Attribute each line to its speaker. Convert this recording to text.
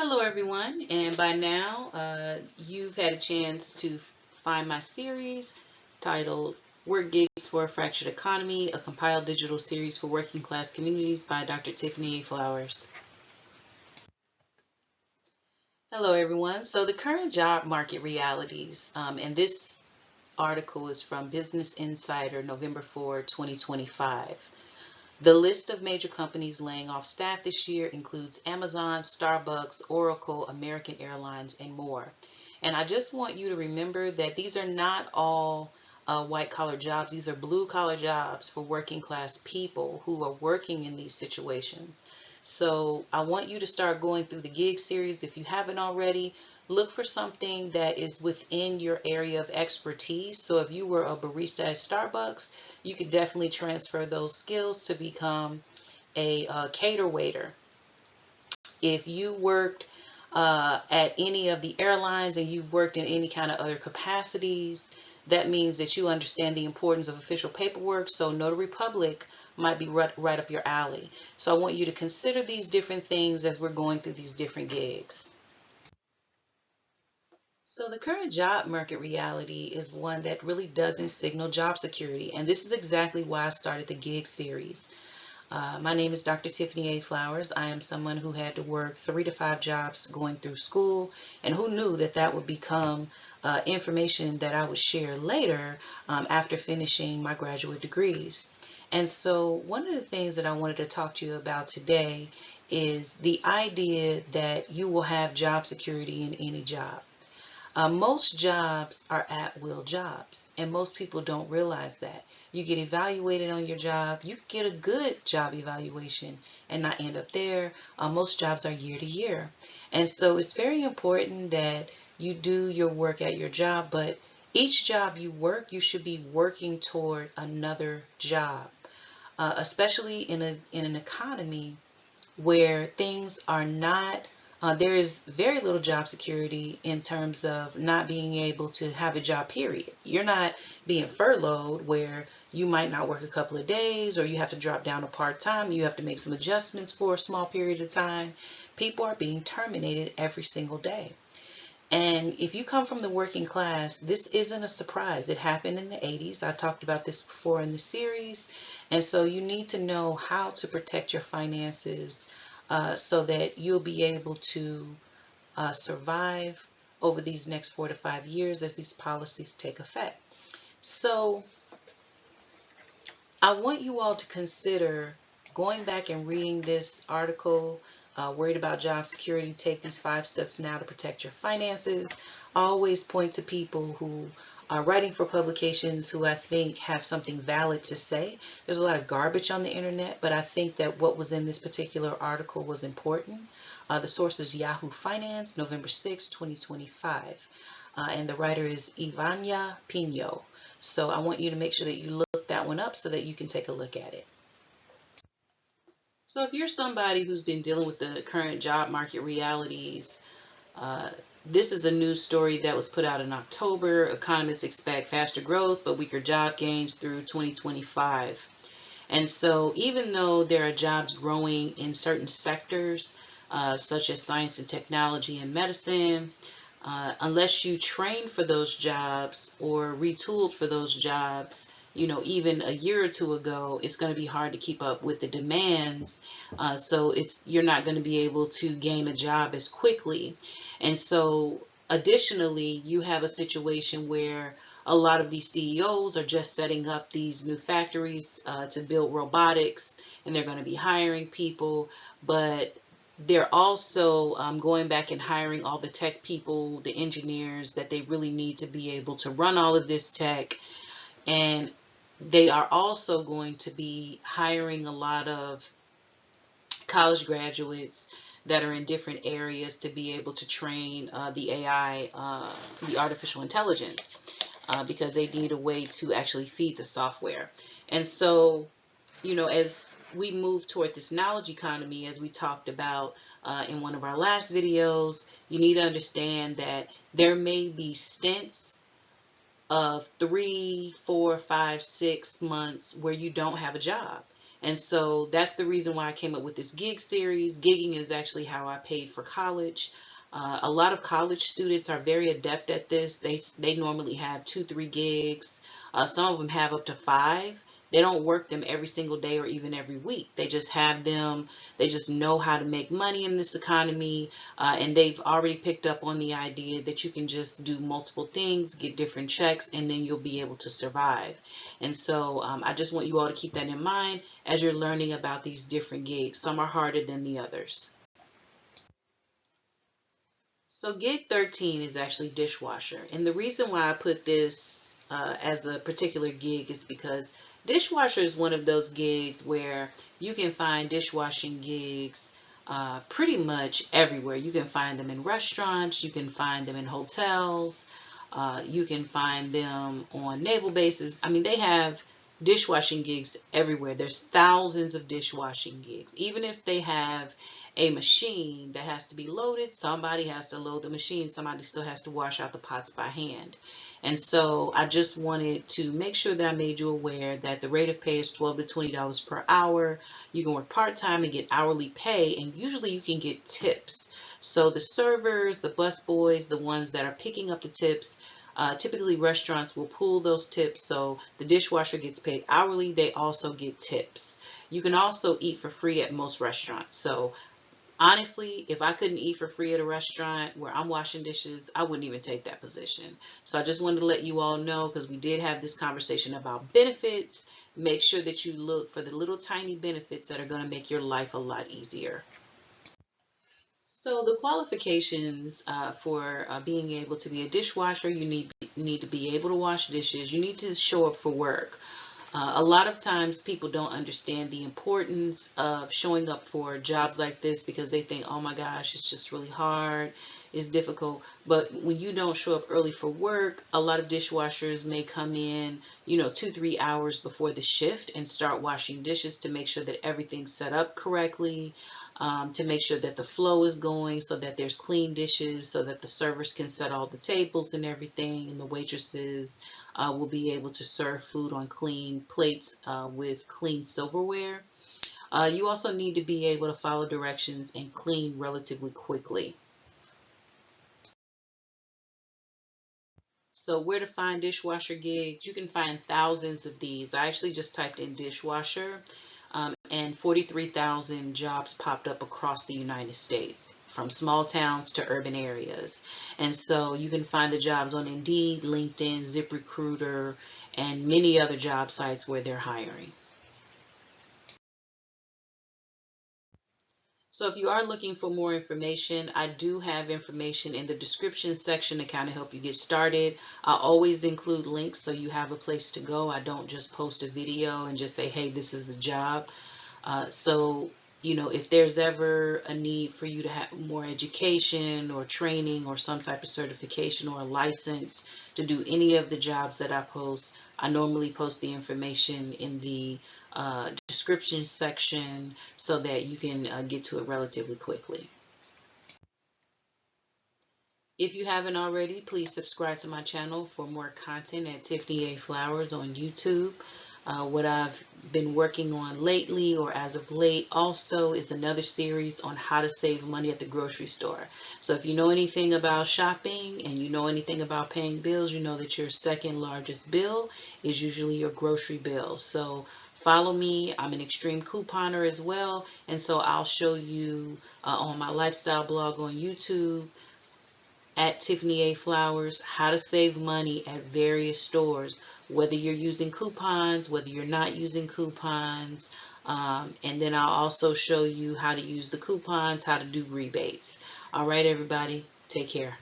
Speaker 1: Hello everyone, and by now you've had a chance to find my series titled Work Gigs for a Fractured Economy, a compiled digital series for working class communities by Dr. Tiffany A. Flowers. Hello everyone. So the current job market realities, and this article is from Business Insider, November 4, 2025. The list of major companies laying off staff this year includes Amazon, Starbucks, Oracle, American Airlines, and more. And I just want you to remember that these are not all white-collar jobs. These are blue-collar jobs for working class people who are working in these situations. So I want you to start going through the gig series if you haven't already. Look for something that is within your area of expertise. So if you were a barista at Starbucks, you could definitely transfer those skills to become a cater waiter. If you worked at any of the airlines and you've worked in any kind of other capacities, that means that you understand the importance of official paperwork. So Notary Public might be right up your alley. So I want you to consider these different things as we're going through these different gigs. So the current job market reality is one that really doesn't signal job security, and this is exactly why I started the gig series. My name is Dr. Tiffany A. Flowers. I am someone who had to work 3 to 5 jobs going through school, and who knew that that would become information that I would share later after finishing my graduate degrees. And so one of the things that I wanted to talk to you about today is the idea that you will have job security in any job. Most jobs are at-will jobs, and most people don't realize that. You get evaluated on your job, you could get a good job evaluation and not end up there. Most jobs are year to year. And so it's very important that you do your work at your job, but each job you work, you should be working toward another job, especially in an economy where things are not there is very little job security in terms of not being able to have a job, period. You're not being furloughed where you might not work a couple of days or you have to drop down to part-time. You have to make some adjustments for a small period of time. People are being terminated every single day. And if you come from the working class, this isn't a surprise. It happened in the 80s. I talked about this before in the series. And so you need to know how to protect your finances so that you'll be able to survive over these next 4 to 5 years as these policies take effect. So I want you all to consider going back and reading this article, Worried About Job Security, Take These 5 Steps Now to Protect Your Finances. I always point to people who are writing for publications who I think have something valid to say. There's a lot of garbage on the internet, but I think that what was in this particular article was important. The source is Yahoo Finance, November 6, 2025. And the writer is Ivania Pino. So I want you to make sure that you look that one up so that you can take a look at it. So if you're somebody who's been dealing with the current job market realities, this is a news story that was put out in October. Economists expect faster growth but weaker job gains through 2025. And so even though there are jobs growing in certain sectors, such as science and technology and medicine, unless you train for those jobs or retooled for those jobs, even a year or two ago, it's going to be hard to keep up with the demands. So you're not going to be able to gain a job as quickly. And so additionally, you have a situation where a lot of these CEOs are just setting up these new factories to build robotics, and they're going to be hiring people, but they're also going back and hiring all the tech people, the engineers that they really need to be able to run all of this tech. And they are also going to be hiring a lot of college graduates that are in different areas to be able to train the AI, the artificial intelligence, because they need a way to actually feed the software. And so, as we move toward this knowledge economy, as we talked about in one of our last videos, you need to understand that there may be stints of 3, 4, 5, 6 months where you don't have a job. And so that's the reason why I came up with this gig series. Gigging is actually how I paid for college. A lot of college students are very adept at this. They normally have 2, 3 gigs. Some of them have up to 5. They don't work them every single day or even every week. They just have them. They just know how to make money in this economy, and they've already picked up on the idea that you can just do multiple things, get different checks, and then you'll be able to survive. And so I just want you all to keep that in mind as you're learning about these different gigs. Some are harder than the others. So gig 13 is actually dishwasher. And the reason why I put this as a particular gig is because dishwasher is one of those gigs where you can find dishwashing gigs pretty much everywhere. You can find them in restaurants, you can find them in hotels, you can find them on naval bases. I mean, they have dishwashing gigs everywhere. There's thousands of dishwashing gigs. Even if they have a machine that has to be loaded, somebody has to load the machine, somebody still has to wash out the pots by hand. And so I just wanted to make sure that I made you aware that the rate of pay is $12 to $20 per hour. You can work part-time and get hourly pay, and usually you can get tips. So the servers, the busboys, the ones that are picking up the tips, typically restaurants will pool those tips, so the dishwasher gets paid hourly. They also get tips. You can also eat for free at most restaurants. So honestly, if I couldn't eat for free at a restaurant where I'm washing dishes, I wouldn't even take that position. So I just wanted to let you all know, because we did have this conversation about benefits. Make sure that you look for the little tiny benefits that are going to make your life a lot easier. So the qualifications for being able to be a dishwasher: you need to be able to wash dishes. You need to show up for work. A lot of times people don't understand the importance of showing up for jobs like this because they think, oh my gosh, it's just really hard, it's difficult. But when you don't show up early for work, a lot of dishwashers may come in, 2, 3 hours before the shift and start washing dishes to make sure that everything's set up correctly, to make sure that the flow is going so that there's clean dishes, so that the servers can set all the tables and everything, and the waitresses will be able to serve food on clean plates with clean silverware. You also need to be able to follow directions and clean relatively quickly. So where to find dishwasher gigs? You can find thousands of these. I actually just typed in dishwasher, and 43,000 jobs popped up across the United States, from small towns to urban areas. And so you can find the jobs on Indeed, LinkedIn, ZipRecruiter, and many other job sites where they're hiring. So if you are looking for more information, I do have information in the description section to kind of help you get started. I always include links so you have a place to go. I don't just post a video and just say, hey, this is the job. So if there's ever a need for you to have more education or training or some type of certification or a license to do any of the jobs that I post, I normally post the information in the description section so that you can get to it relatively quickly. If you haven't already, please subscribe to my channel for more content at Tiffany A. Flowers on YouTube. What I've been working on lately, or as of late also, is another series on how to save money at the grocery store. So if you know anything about shopping and you know anything about paying bills, you know that your second largest bill is usually your grocery bill. So follow me. I'm an extreme couponer as well, and so I'll show you on my lifestyle blog on YouTube at Tiffany A. Flowers how to save money at various stores, whether you're using coupons, whether you're not using coupons, and then I'll also show you how to use the coupons, how to do rebates. All right, everybody, take care.